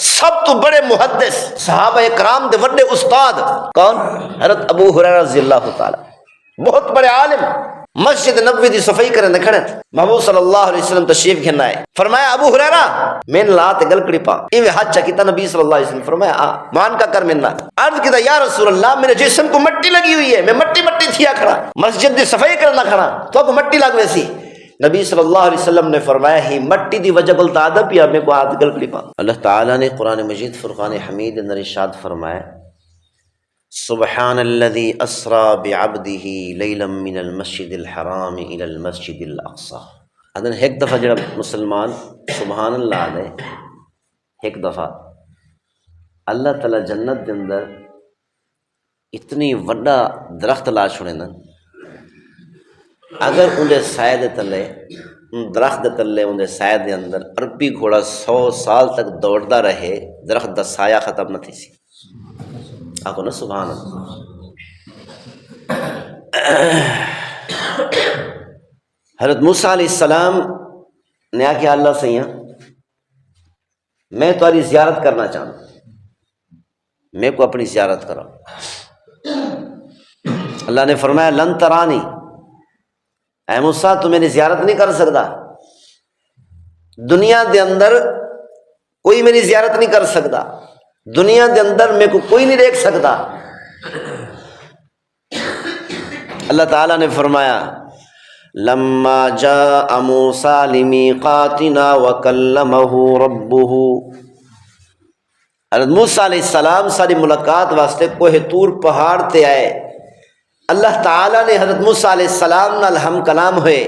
سب تو بڑے محدث صحابہ کرام دے بڑے استاد کون؟ حضرت ابو ہریرہ رضی اللہ تعالی، بہت بڑے عالم، مسجد نبوی دی صفائی کرنے کھڑے، محبوب صلی اللہ علیہ وسلم تشریف گھن آئے، فرمایا ابو ہریرہ میں لات گلکڑی پا ایویں ہاتھ چکیتا نبی صلی اللہ علیہ وسلم، فرمایا مان کا کر مننا، عرض کیتا یا رسول اللہ میرے جسم کو مٹی لگی ہوئی ہے، میں مٹی مٹی تھیا کھڑا، مسجد دی صفائی کرنا کھڑا تو کو مٹی لگ ویسی۔ نبی صلی اللہ علیہ وسلم نے فرمایا ہی مٹی دی وجہ بلتا ادب یا میں کو ہاتھ گلکڑی پا۔ اللہ تعالیٰ نے قرآن مجید فرقان حمید اندر ارشاد فرمایا سبحان الذي اسرا بعبده ليلا من المسجد الحرام الى المسجد الاقصى۔ ادن ایک دفعہ جڑا مسلمان سبحان اللہ دے ایک دفعہ اللہ تعالی جنت دے اندر اتنی وڈا درخت لا چھوڑے نا، اگر اندے سائے دے تلے درخت دے تلے اندے سائے دے اندر عربی گھوڑا 100 سال تک دوڑتا رہے درخت دا سایہ ختم نہ تھی سی۔ آکو نا سبحان اللہ۔ حضرت موسیٰ علیہ السلام نے آکے اللہ سے میں تمہاری زیارت کرنا چاہتا، میں کو اپنی زیارت کرو۔ اللہ نے فرمایا لن ترانی، اے موسیٰ تو میری زیارت نہیں کر سکتا، دنیا دے اندر کوئی میری زیارت نہیں کر سکتا، دنیا دے اندر میں کو کوئی نہیں دیکھ سکتا۔ اللہ تعالیٰ نے فرمایا لما جاء موسیٰ لمیقاتنا وکلمہ ربہ، حضرت موسیٰ علیہ السلام ساری ملاقات واسطے کوہ طور پہاڑ تے آئے، اللہ تعالیٰ نے حضرت موسیٰ علیہ السلام نال ہم کلام ہوئے،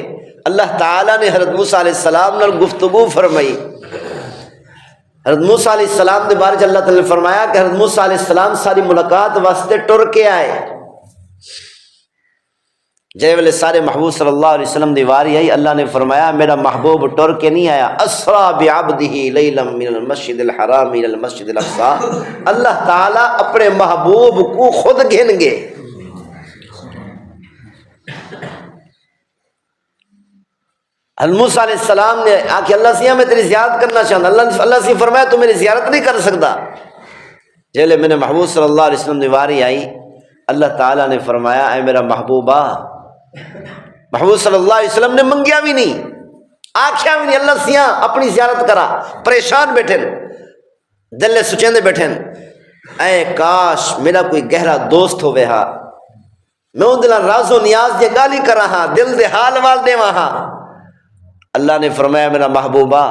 اللہ تعالیٰ نے حضرت موسیٰ علیہ السلام نال گفتگو فرمائی۔ حضرت موسیٰ علیہ السلام دے بارے اللہ تعالیٰ نے فرمایا کہ حضرت موسیٰ علیہ السلام ساری ملاقات واسطے ٹر کے آئے، جے ویلے سارے محبوب صلی اللہ علیہ وسلم دی واری آئی، اللہ نے فرمایا میرا محبوب ٹر کے نہیں آیا، اسرا بعبدہ لیلا من المسجد الحرام الى المسجد الاقصى، اللہ تعالیٰ اپنے محبوب کو خود گھن گے۔ موسیٰ علیہ السلام نے آ کے اللہ سے میں تیری زیارت کرنا چاہتا، اللہ سے فرمایا تو میری زیارت نہیں کر سکتا۔ جیلے میں نے محبوب صلی اللہ علیہ وسلم دی واری آئی، اللہ تعالیٰ نے فرمایا اے میرا محبوبہ، محبوب صلی اللہ علیہ وسلم نے منگیا بھی نہیں، آکھیا بھی نہیں، اللہ سے اپنی زیارت کرا، پریشان بیٹھے دل سچیندے بیٹھے، اے کاش میرا کوئی گہرا دوست ہوئے ہا، میں ان دل راز و نیاز دی گالی کر رہا، دل دے حال وال دے وہاں۔ اللہ نے فرمایا میرا محبوبہ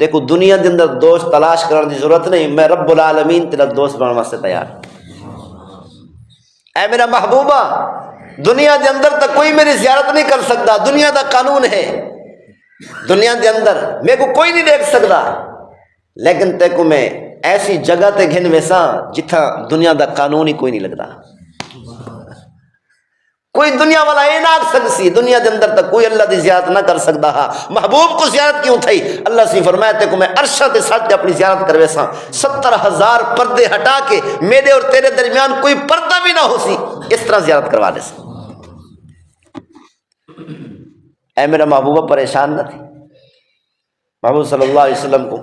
دیکھو دنیا دے اندر دوست تلاش کرنے دی ضرورت نہیں، میں رب العالمین تیرا دوست بننے واسطے تیار۔ اے میرا محبوبہ دنیا دے اندر تک کوئی میری زیارت نہیں کر سکتا، دنیا دا قانون ہے، دنیا دے اندر میں کو کوئی نہیں دیکھ سکتا، لیکن تے کو میں ایسی جگہ تے گھن ویسا جتھا دنیا دا قانون ہی کوئی نہیں لگتا، کوئی دنیا والا یہ نہ آکھ سکسی دنیا دے اندر تک کوئی اللہ دی زیارت نہ کر سکتا ہا۔ محبوب کو زیارت کیوں تھی؟ اللہ سے فرمایا تے کو میں عرشہ تے ساتھ اپنی زیارت کروے سا، 70,000 پردے ہٹا کے میرے اور تیرے درمیان کوئی پردہ بھی نہ ہو سی، اس طرح زیارت کروا دے سا۔ اے میرا محبوبہ پریشان نہ تھی، محبوب صلی اللہ علیہ وسلم کو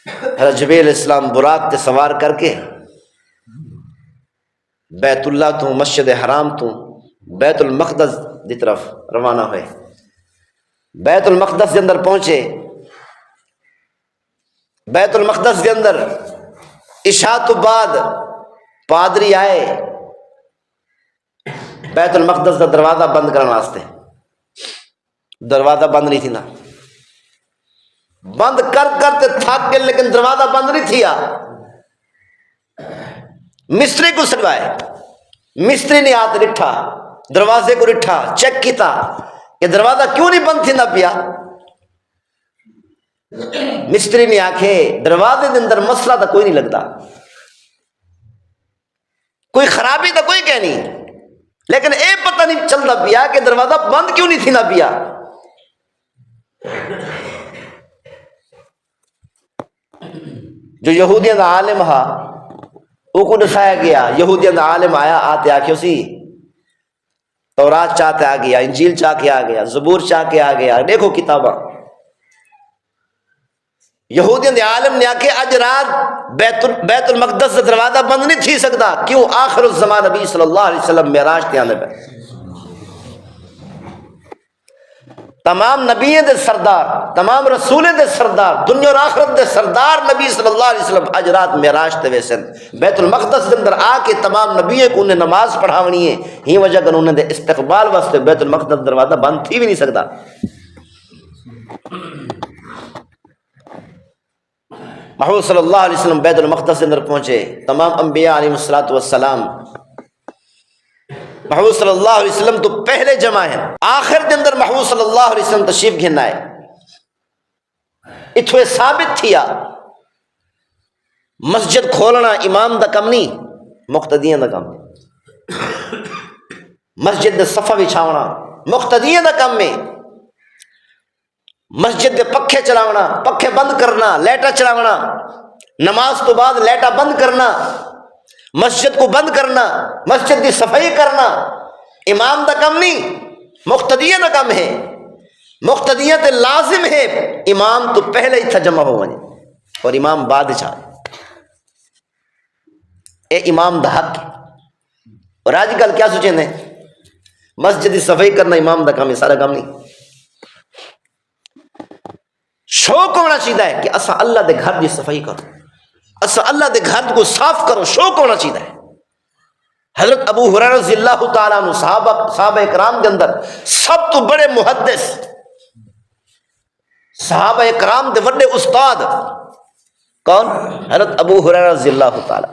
حضرت جبریل علیہ السلام براق تے سوار کر کے بیت اللہ تو مسجد حرام تو بیت المقدس دی طرف روانہ ہوئے۔ بیت المقدس کے اندر پہنچے، بیت المقدس کے اندر عشاء تو بعد پادری آئے بیت المقدس کا دروازہ بند کرنے واسطے، دروازہ بند نہیں تھی نا، بند کر تے تھک گئے لیکن دروازہ بند نہیں تھیا۔ مستری کو سلوائے، مستری نے ہاتھ رٹھا، دروازے کو رٹھا، چیک کیتا کہ دروازہ کیوں نہیں بند تھی نہ پیا۔ مستری نے آکھے دروازے دے اندر مسئلہ تو کوئی نہیں لگتا، کوئی خرابی تو کوئی کہہ نہیں، لیکن اے پتہ نہیں چلتا پیا کہ دروازہ بند کیوں نہیں تھی نہ پیا۔ جو یہودیاں دا عالم ہا وہ کو دکھایا گیا، یہودیاں دا عالم آیا، آتے آکھے اسی تورات چاہتے آ گیا، انجیل چاہ کے آ گیا، زبور چاہ کے آ گیا، دیکھو کتاباں۔ یہودیاں دے عالم نے آکے اج رات بیت المقدس دا دروازہ بند نہیں تھی سکتا. کیوں؟ آخر الزمان نبی صلی اللہ علیہ وسلم معراج تے آندے پے. تمام نبیوں دے سردار، تمام رسولیں دے سردار، دنیا اور آخرت دے سردار نبی صلی اللہ علیہ وسلم اج رات معراج تے ویسن بیت المقدس دے اندر آ کے تمام نبیوں کو انہیں نماز پڑھاونی ہے. ہی وجہ کہ انہوں نے استقبال واسطے بیت المقدس دروازہ بند تھی بھی نہیں سکتا. محمود صلی اللہ علیہ وسلم بیت المقدس کے اندر پہنچے. تمام انبیاء علیہ السلام محمود صلی اللہ علیہ وسلم تو پہلے جمع ہیں. آخر کے اندر محمود صلی اللہ علیہ وسلم تشریف گھن آئے. اتھوے ثابت تھیا مسجد کھولنا امام دا کم نہیں، مقتدیاں دا کم. مسجد دے صفا بچھاونا مقتدیاں دا کم ہے. مسجد دے پکھے چلاونا، پکھے بند کرنا، لائٹا چلاونا، نماز تو بعد لائٹا بند کرنا، مسجد کو بند کرنا، مسجد کی صفائی کرنا امام دا کم نہیں، مقتدیاں دا کم ہے. مقتدیاں تے لازم ہے امام تو پہلے ہی تھا جمع ہو ونے اور امام بعد چاہ. اے امام دا حق ہے. اور آج کل کیا سوچیں دیں، مسجد کی صفائی کرنا امام دا کم ہے، سارا کم نہیں. شوق ہونا چاہیے کہ اسا اللہ دے گھر دی صفائی کرو، اسا اللہ دے گھر کو صاف کرو. شوق ہونا چاہیے. حضرت ابو ہریرہ رضی اللہ تعالیٰ عنہ صحابہ اکرام کے اندر سب تو بڑے محدث، صحابہ اکرام دے بڑے استاد کون؟ حضرت ابو ہریرہ رضی اللہ تعالیٰ،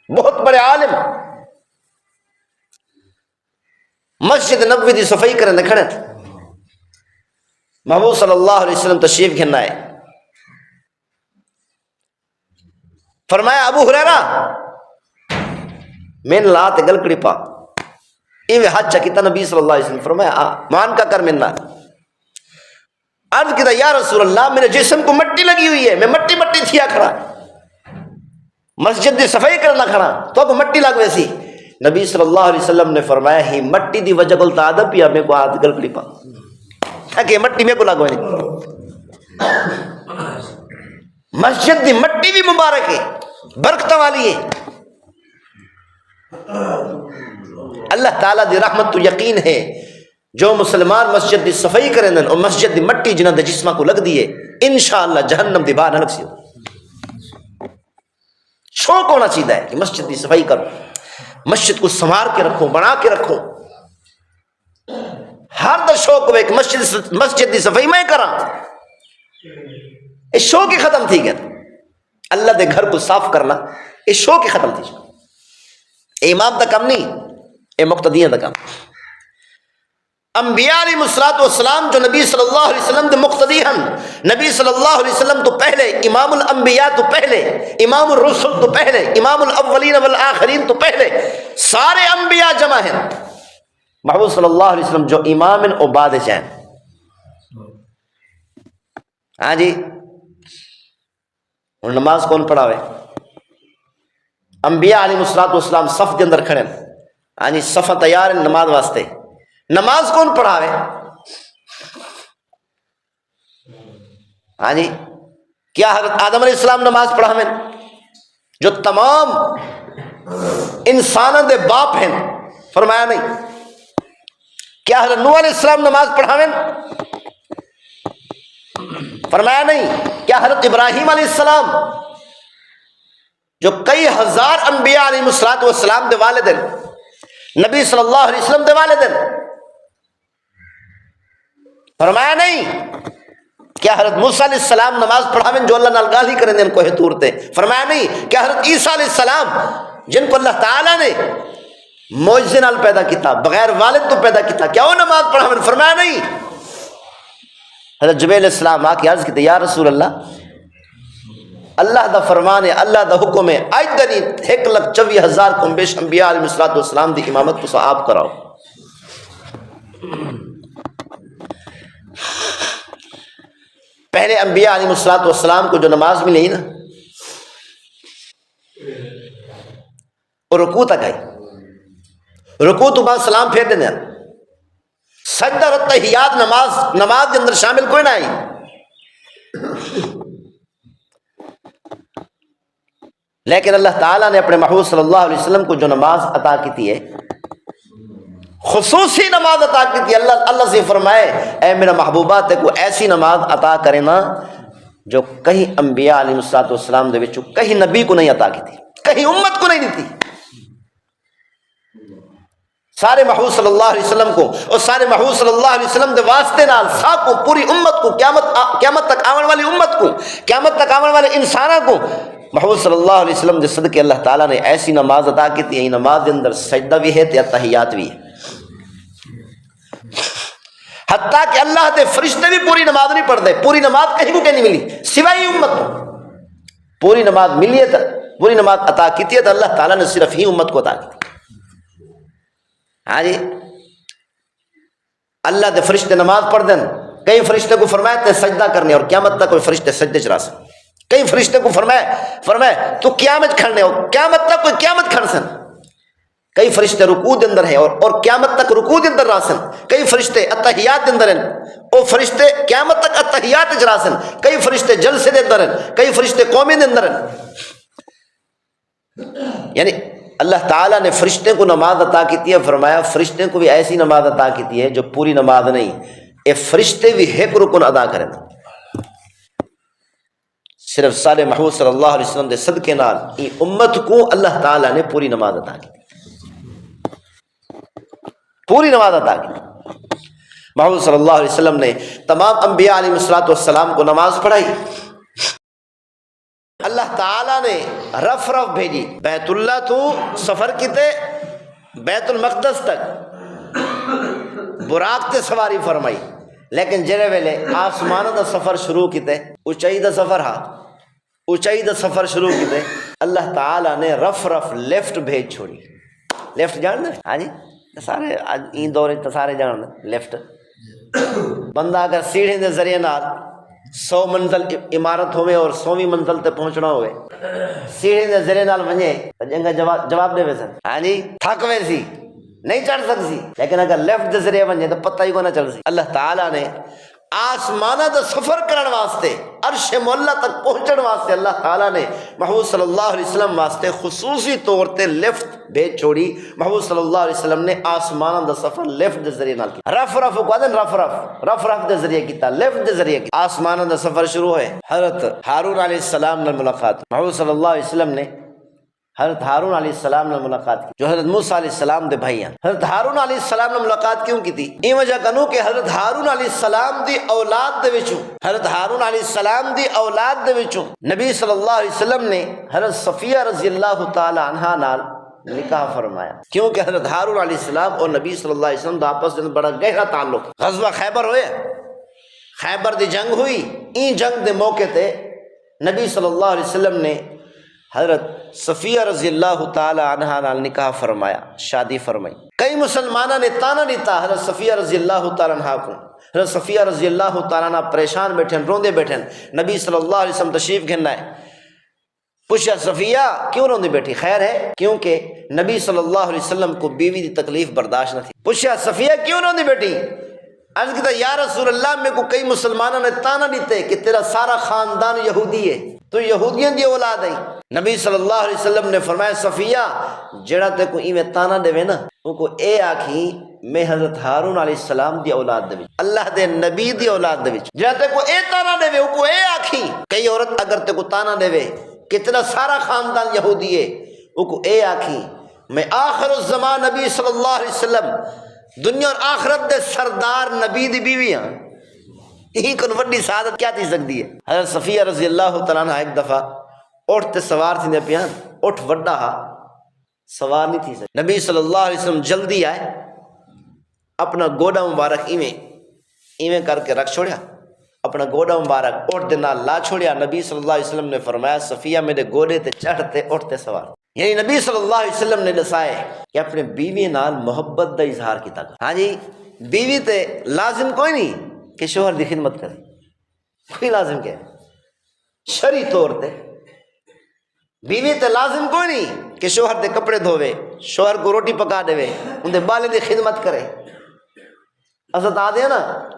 بہت بڑے عالم. مسجد نبوی دی صفائی کرنے کھڑے. محمود صلی اللہ علیہ وسلم تشریف گھن آئے. فرمایا ابو ہریرہ میں نے لات گلکڑی پا ایویں ہاتھ چکیتا. نبی صلی اللہ علیہ وسلم فرمایا مان کا کر مننا. عرض کیتا یا رسول اللہ میرے جسم کو مٹی لگی ہوئی ہے، میں مٹی تھیا کھڑا، مسجد دی صفائی کرنا کھڑا تو مٹی لگ ویسی. نبی صلی اللہ علیہ وسلم نے فرمایا ہی مٹی دی وجہ کو تا ادب پیا میں کو ہاتھ گلکڑی پا کہ مٹی میں کو لگو نہیں. مسجد دی مٹی بھی مبارک ہے، برکت والی ہے. اللہ تعالیٰ دی رحمت تو یقین ہے جو مسلمان مسجد دی صفائی کریں اور مسجد دی مٹی جنہ دے جسمہ کو لگ دیے انشاءاللہ جہنم دی باہر نہ لگ سی. شوق ہونا چاہیے کہ مسجد دی صفائی کرو، مسجد کو سنوار کے رکھو، بنا کے رکھو. ہر دا شوق ہوئے کہ مسجد دی صفائی میں کرا، اس شوق ہی ختم تھی گیا. اللہ دے گھر کو صاف کرنا اس شوق ہی ختم تھی. اے امام دا کم نہیں، اے مقتدیاں دا کم. انبیاء علیہ السلام جو نبی صلی اللہ علیہ وسلم دے مقتدی ہیں، نبی صلی اللہ علیہ وسلم تو پہلے، امام الانبیاء تو پہلے، امام الرسل تو پہلے، امام الاولین والآخرین تو پہلے، سارے انبیاء جمع ہیں. محمود صلی اللہ علیہ وسلم جو امام ہیں او بعد ہیں. ہاں جی اور نماز کون پڑھاوے؟ انبیاء علیہ السلام صف کے اندر کھڑے ہیں. ہاں جی صف تیار ہیں نماز واسطے. نماز کون پڑھاوے؟ ہاں جی کیا حضرت آدم علیہ السلام نماز پڑھاویں جو تمام انسانوں دے باپ ہیں؟ فرمایا نہیں. کیا حضرت نوح علیہ السلام نماز پڑھاویں؟ فرمایا نہیں. کیا حضرت ابراہیم علیہ السلام جو کئی ہزار انبیاء علیہ السلام دے والدین، نبی صلی اللہ علیہ وسلم دے والدین؟ فرمایا نہیں. کیا حضرت موسیٰ علیہ السلام نماز پڑھاویں جو اللہ نال گالی کریں دیں کوہ طور تے؟ فرمایا نہیں. کیا حضرت عیسیٰ علیہ السلام جن کو اللہ تعالیٰ نے معجزے نال پیدا کیتا، بغیر والد تو پیدا کیتا، کیا وہ نماز پڑھاویں؟ فرمایا نہیں. حضرت جبریل علیہ السلام آ کے عرض کیتے یا رسول اللہ دا فرمان ہے، اللہ دا حکم ہے، آج دنی 1,24,000 کم بیش انبیاء علیہ السلام دی امامت کو آپ کراؤ. پہلے انبیاء علیہ السلام کو جو نماز ملی نا اور رکوع تک آئی، رکوع تو بعد سلام پھیر دینا، سجدہ اور تحیات نماز کے اندر شامل کوئی نہ آئی. لیکن اللہ تعالیٰ نے اپنے محبوب صلی اللہ علیہ وسلم کو جو نماز عطا کی تھی ہے، خصوصی نماز عطا کی تھی، اللہ سے فرمائے اے میرا محبوبات کو ایسی نماز عطا کرے نا جو کہیں انبیاء علیہ السلام دے وچوں کہیں نبی کو نہیں عطا کی تھی، کہیں امت کو نہیں دی تھی۔ سارے محبوب صلی اللہ علیہ وسلم کو اور سارے محبوب صلی اللہ علیہ وسلم دے واسطے نال سب کو، پوری امت کو، قیامت تک آنے والی امت کو، قیامت تک آنے والے انسانوں کو محبوب صلی اللہ علیہ وسلم دے صدقے اللہ تعالیٰ نے ایسی نماز عطا کی تھی، نماز دے اندر سجدہ بھی ہے تے تحیات بھی ہے، حتیٰ کہ اللہ دے فرشتے بھی پوری نماز نہیں پڑھتے، پوری نماز کہیں کو نہیں ملی سوائے امت کو، پوری نماز ملی ہے، پوری نماز عطا کی تھی تو اللہ تعالیٰ نے صرف ہی امت کو عطا کی تھی۔ ہاں جی، اللہ دے فرشتے نماز پڑھ دیں، کئی فرشتے کو فرمایا تے سجدہ کرنے، اور قیامت تک کوئی فرشتے سجدے چ راسن، کئی فرشتے کو فرمایا تو قیامت کھڑنے، اور قیامت تک کوئی قیامت کھڑ سن، کئی فرشتے رکوع دے اندر ہیں اور قیامت تک رکوع دے اندر راسن، کئی فرشتے اتحیات دے اندر ہیں، وہ فرشتے قیامت تک اتحیات وچ راسن، کئی فرشتے جلسے دے اندر ہیں، کئی فرشتے قومی دے اندر ہیں۔ یعنی اللہ تعالیٰ نے فرشتے کو نماز عطا کی ہے، فرمایا فرشتے کو بھی ایسی نماز عطا کی ہے جو پوری نماز نہیں، اے فرشتے بھی ایک رکن ادا کریں، صرف سارے محبوب صلی اللہ علیہ وسلم دے صدقے نال یہ امت کو اللہ تعالیٰ نے پوری نماز عطا کی، پوری نماز عطا کی۔ محبوب صلی اللہ علیہ وسلم نے تمام انبیاء علیہ السلام کو نماز پڑھائی، اللہ تعالیٰ نے رف بھیجی، بیت اللہ تو سفر کیتے بیت المقدس تک براق تے سواری فرمائی، لیکن جڑے ویلے آسمان دا سفر شروع کیتے، اونچائی دا سفر ہا، اونچائی دا سفر شروع کیتے، اللہ تعالیٰ نے رف لیفٹ بھیج چھوڑی۔ لیفٹ جان دے؟ ہاں جی، سارے این دور سارے جان دے لیفٹ۔ بندہ اگر سیڑھی دے ذریعے نال 100 منزل عمارت ہوئے اور 100ویں منزل تے پہنچنا ہوئے، سیڑھی دے ذریعے نال ونجے تو جنگا جواب دے ویسن، ہاں جی تھک ویسی نہیں چڑھ سکسی، لیکن اگر لیفٹ دے ذریعے ونجے تو پتہ ہی کو نہ چل سی۔ اللہ تعالیٰ نے آسمانہ دا سفر کرن واسطے، عرش معلیٰ تک پہنچن واسطے اللہ تعالیٰ نے محبوب صلی اللہ علیہ وسلم واسطے خصوصی طور تے لیفٹ بھیج چھوڑی۔ محبوب صلی اللہ علیہ وسلم نے آسمانہ دا سفر لیفٹ دے ذریعے نال کیا، رف کو آدن رف دے ذریعے کیتا، لیفٹ دے ذریعے کیتا۔ آسمانہ دا سفر شروع ہوئے، حضرت ہارون علیہ السلام نے ملاقات، محبوب صلی اللہ علیہ وسلم نے حضرت ہارون علیہ السلام نے ملاقات کی جو حضرت موسیٰ علیہ السلام دے بھائی ہیں۔ حضرت ہارون علیہ السلام نے ملاقات کیوں کی تھی؟ این وجہ کنو کہ حضرت ہارون علیہ السلام دی اولاد دے وچوں، حضرت ہارون علیہ السلام دی اولاد دے وچوں نبی صلی اللہ علیہ وسلم نے حضرت صفیہ رضی اللہ تعالی عنہا نال نکاح فرمایا، کیونکہ حضرت ہارون علیہ السلام اور نبی صلی اللہ علیہ وسلم دا آپس میں بڑا گہرا تعلق۔ غزوہ خیبر ہوئے، خیبر دی جنگ ہوئی، این جنگ دے موقع تے نبی صلی اللہ علیہ وسلم نے حضرت صفیہ رضی اللہ تعالی عنہا نال نکاح فرمایا، شادی فرمائی۔ کئی مسلمانوں نے تانا دیتا حضرت صفیہ رضی اللہ تعالی عنہا کو، حضرت صفیہ رضی اللہ تعالی عنہ پریشان بیٹھے، روندے بیٹھے، نبی صلی اللہ علیہ وسلم تشریف گھن ہے، پوچھا صفیہ کیوں روندی بیٹھی؟ خیر ہے؟ کیونکہ نبی صلی اللہ علیہ وسلم کو بیوی دی تکلیف برداشت نہ تھی۔ پوچھا صفیہ کیوں روندی بیٹھی؟ عرض کیتا یا رسول اللہ میں کو کئی مسلمانوں نے تانا دیتے کہ تیرا سارا خاندان یہودی ہے، تو یہودیاں دی اولاد ہے۔ نبی صلی اللہ علیہ وسلم نے فرمایا صفیہ جڑا تے کو ایویں تانا دے نا ان کو اے آکھی میں حضرت ہارون علیہ السلام دی اولاد دے وچ، اللہ دے نبی دی اولاد دے وچ، جڑا تے کو اے تانا دے ان کو اے آکھی۔ کئی عورت اگر تے کو تانا دے کہ تیرا سارا خاندان یہودی ہے، ان کو اے آکھی میں آخر الزمان نبی صلی اللہ علیہ وسلم دنیا اور آخرت دے سردار نبی دی بیوی ہاں، یہی کن وڈی سعادت کیا تھی سکتی ہے۔ حضرت صفیہ رضی اللہ تعالیٰ عنہ ایک دفعہ اٹھ تے سوار تھی پیان، اٹھ وڈا ہا سوار نہیں تھی سکتی۔ نبی صلی اللہ علیہ وسلم جلدی آئے، اپنا گوڑا مبارک ایویں کر کے رکھ چھوڑیا، اپنا گوڑا مبارک اٹھ دے نال لا چھوڑیا۔ نبی صلی اللہ علیہ وسلم نے فرمایا صفیہ میرے گوڑے تے چڑھتے اٹھتے سوار، یعنی نبی صلی اللہ علیہ وسلم نے دسائے کہ اپنے بیوی نال محبت دا اظہار کیتا۔ ہاں جی، بیوی تے لازم کوئی نہیں کہ شوہر دی خدمت کرے، کوئی لازم کہ شرعی طور تے بیوی تے لازم کوئی نہیں کہ شوہر دے کپڑے دھوے، شوہر کو روٹی پکا دے، ان دے بالے دی خدمت کرے۔ حضرت آدھے نا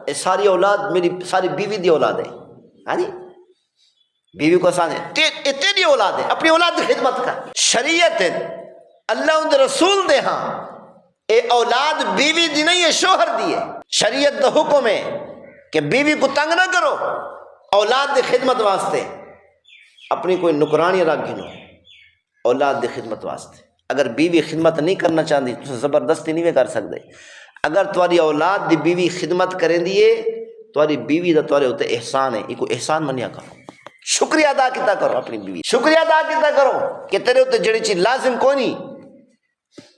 اے ساری اولاد میری ساری بیوی دی اولاد ہے، ہاں جی بیوی کو آسان ہے تیری اولاد ہے، اپنی اولاد کی خدمت کر. شریعت اللہ ان رسول دے ہاں اے اولاد بیوی دی نہیں ہے، شوہر دی ہے. شریعت دا حکم ہے کہ بیوی کو تنگ نہ کرو اولاد دی خدمت واسطے. اپنی کوئی نکرانی رکھ گنو اولاد دی خدمت واسطے. اگر بیوی خدمت نہیں کرنا چاہتی تو زبردستی نہیں کر سکتے. اگر تمہاری اولاد دی بیوی خدمت کریں دیے تمہاری بیوی دا تمہارے ہوتے احسان ہے، یہ کو احسان منیا کرو، شکریہ ادا کیتا کرو. اپنی بیوی شکریہ ادا کیتا کرو کہ تیرے ہوتے جڑی چیز لازم کوئی نہیں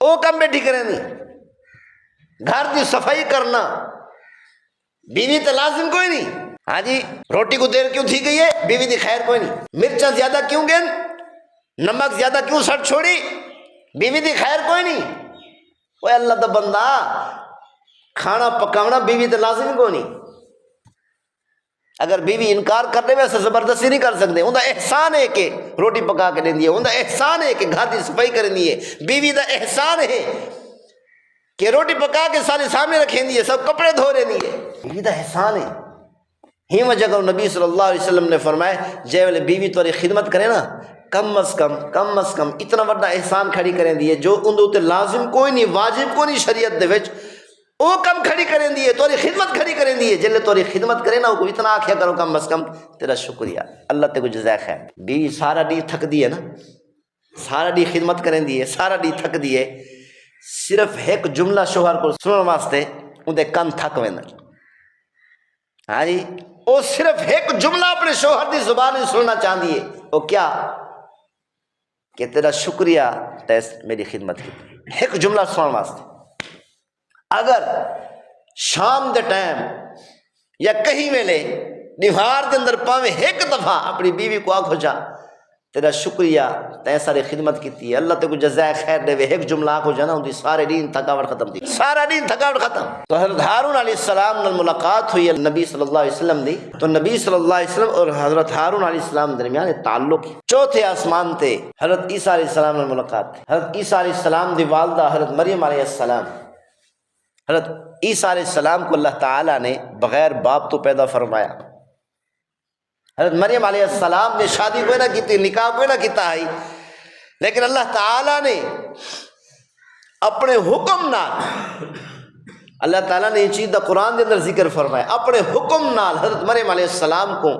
وہ کم بیٹھی کریں دی. گھر دی صفائی کرنا بیوی تو لازم کوئی نہیں. ہاں جی روٹی کو دیر کیوں تھی گئی ہے، بیوی دی خیر کوئی نہیں. مرچاں زیادہ کیوں گئے، نمک زیادہ کیوں سٹ چھوڑی، بیوی دی خیر کوئی نہیں. وہ اللہ دا بندہ کھانا پکاونا بیوی تے لازم کوئی نہیں. اگر بیوی انکار کر دے ویسے زبردستی نہیں کر سکتے. ان دا احسان ہے کہ روٹی پکا کے دیں دی ہے، ان دا احسان ہے کہ گھر دی صفائی کریں دی ہے. بیوی دا احسان ہے کہ روٹی پکا کے سارے سامنے رکھیں دی ہے، سب کپڑے دھو رہے دی ہے. بیوی دا احسان ہے. ہی وجہ کہ نبی صلی اللہ علیہ وسلم نے فرمایا جے ویلے بیوی تمہاری خدمت کرے نا کم از کم اتنا بڑا احسان کھڑی کریں دی ہے جو ان دے لازم کوئی نہیں، واجب کوئی نہیں شریعت دے وچ، وہ کم کھڑی کریں دی ہے، تمہاری خدمت کھڑی کریں دی ہے. جلے تمہاری خدمت کرے نا وہ اتنا آکھیا کرو کم از کم تیرا شکریہ، اللہ تے کو جزائے خیر. بیوی سارا ڈی تھک دی ہے نا، سارا ڈی خدمت کریں دی ہے، سارا ڈی تھک دی ہے، صرف ایک جملہ شوہر کو سنن واسطے ان دے کن تھک ویندے. ہاں جی وہ صرف ایک جملہ اپنے شوہر دی زبان میں سننا چاہتی ہے، وہ کیا کہ تیرا شکریہ تیس میری خدمت کی. ایک جملہ سنن واسطے. اگر شام دے ٹائم یا کہیں ویلے دیوار دے اندر پاویں ایک دفعہ اپنی بیوی کو آکھو جا تیرا شکریہ تے ساری خدمت کیتی ہے، اللہ تے کو جزائے خیر دے. ایک جملہ آکھو جا نا ان دی سارے دین تھکاوٹ ختم تھی، سارا دین تھکاوٹ ختم. تو حضرت ہارون علیہ السلام نال ملاقات ہوئی نبی صلی اللہ علیہ وسلم دی. تو نبی صلی اللہ علیہ وسلم اور حضرت ہارون علیہ السلام درمیان تعلق چوتھے آسمان تے حضرت عیسیٰ علیہ السلام نال ملاقات تھی. حضرت عیسیٰ علیہ السلام دی والدہ حضرت مریم علیہ السلام، حضرت عیسیٰ علیہ السلام کو اللہ تعالیٰ نے بغیر باپ تو پیدا فرمایا. حضرت مریم علیہ السلام نے شادی کوئی نہ کی، نکاح کوئی نہ کیتا ہے، لیکن اللہ تعالیٰ نے اپنے حکم نال، اللہ تعالیٰ نے یہ چیز دا قرآن دے اندر ذکر فرمایا، اپنے حکم نال حضرت مریم علیہ السلام کو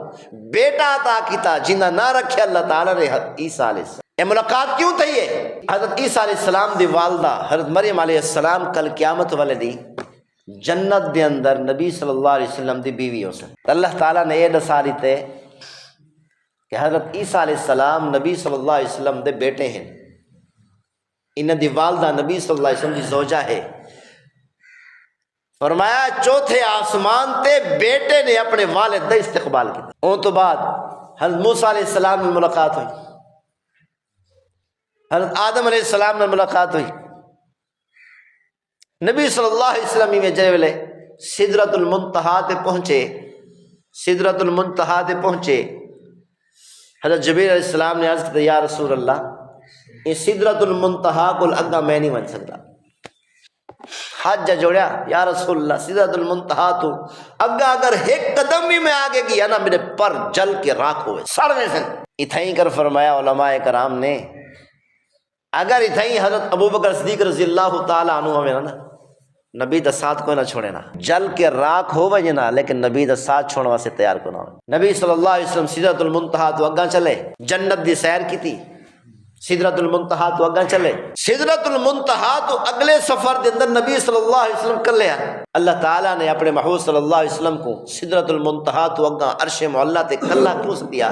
بیٹا عطا کیتا جنہ نہ رکھے اللہ تعالیٰ نے عیسیٰ علیہ السلام. یہ ملاقات کیوں تھی ہے؟ حضرت عیسیٰ علیہ السلام دی والدہ حضرت مریم علیہ السلام کل قیامت والے دی جنت دے اندر نبی صلی اللہ علیہ وسلم دی بیوی ہو سکتی. اللہ تعالیٰ نے یہ دساری تے کہ حضرت عیسیٰ علیہ السلام نبی صلی اللہ علیہ وسلم دے بیٹے ہیں، انہاں دی والدہ نبی صلی اللہ علیہ وسلم دی زوجہ ہے. فرمایا چوتھے آسمان تے بیٹے نے اپنے والد دا استقبال کیا. ان تو بعد حضرت موسیٰ علیہ السلام میں ملاقات ہوئی، حضرت آدم علیہ السلام میں ملاقات ہوئی. نبی صلی اللہ علیہ وسلم میں جے ویلے سدرۃ المنتہا تے پہنچے، سدرۃ المنتہا تے پہنچے، حضرت جبریل علیہ السلام نے عرض کیا یا رسول اللہ یہ سدرۃ المنتہا کو اگا میں نہیں بن سکتا. ہاتھ جا جوڑیا یا رسول اللہ سدرۃ المنتہا تو اگا اگر ایک قدم بھی میں آگے گیا نا میرے پر جل کے راکھ ہوئے سڑنے سے. اتھائی کر فرمایا علماء کرام نے اگر اتھائی حضرت ابوبکر صدیق رضی اللہ تعالیٰ عنہ ہمیں نا نبی دا ساتھ کوئی نہ چھوڑے نا، جل کے راکھ ہو وجہ نا، لیکن نبی دا ساتھ چھوڑنے واسے تیار کو نہ ہو. نبی صلی اللہ علیہ وسلم سدرۃ المنتہا تو اگاں چلے، جنت دی سیر کی تھی، سدرۃ المنتہا تو اگاں چلے. سدرۃ المنتہا تو اگلے سفر دے اندر نبی صلی اللہ علیہ وسلم کر لیا. اللہ تعالیٰ نے اپنے محبوب صلی اللہ علیہ وسلم کو سدرۃ المنتہا تو اگاں عرش معلیٰ تے کلا کیوں دیا؟